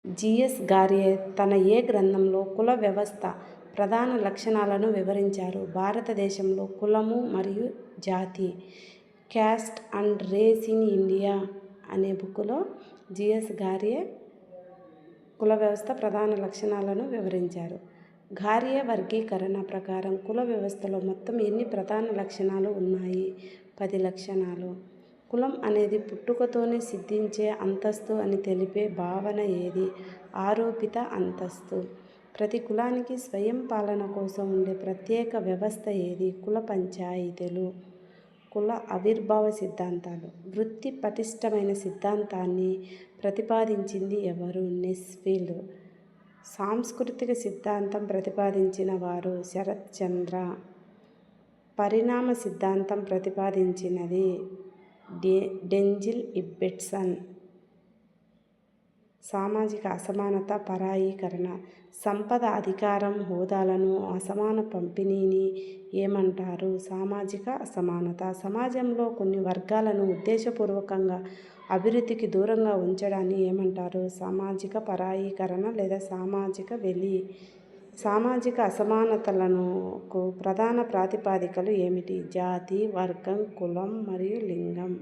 GS గార్యే తన ఏ గ్రంథంలో కుల వ్యవస్థ ప్రధాన లక్షణాలను వివరించారు? భారతదేశంలో కులము మరియు జాతి, caste and race in India అనే బుక్కులో జిఎస్ గార్యే కుల వ్యవస్థ ప్రధాన లక్షణాలను వివరించారు. గార్యే వర్గీకరణ ప్రకారం కుల వ్యవస్థలో మొత్తం ఎన్ని ప్రధాన లక్షణాలు ఉన్నాయి? 10 లక్షణాలు. కులం అనేది పుట్టుకతోనే సిద్ధించే అంతస్తు అని తెలిపే భావన ఏది? ఆరోపిత అంతస్తు. ప్రతి కులానికి స్వయం పాలన కోసం ఉండే ప్రత్యేక వ్యవస్థ ఏది? కుల పంచాయతీలు. కుల ఆవిర్భావ సిద్ధాంతాలు. వృత్తి పటిష్టమైన సిద్ధాంతాన్ని ప్రతిపాదించింది ఎవరు? నెస్ఫీల్డ్. సాంస్కృతిక సిద్ధాంతం ప్రతిపాదించిన వారు? శరత్ చంద్ర. పరిణామ సిద్ధాంతం ప్రతిపాదించినది? డెంజిల్ ఇబ్బెట్సన్. సామాజిక అసమానత, పరాయీకరణ. సంపద, అధికారం, హోదాలను అసమాన పంపిణీని ఏమంటారు? సామాజిక అసమానత. సమాజంలో కొన్ని వర్గాలను ఉద్దేశపూర్వకంగా అభివృద్ధికి దూరంగా ఉంచడాన్ని ఏమంటారు? సామాజిక పరాయీకరణ లేదా సామాజిక వెలి. సామాజిక అసమానతలకు ప్రధాన ప్రాతిపదికలు ఏమిటి? జాతి, వర్గం, కులం మరియు లింగం.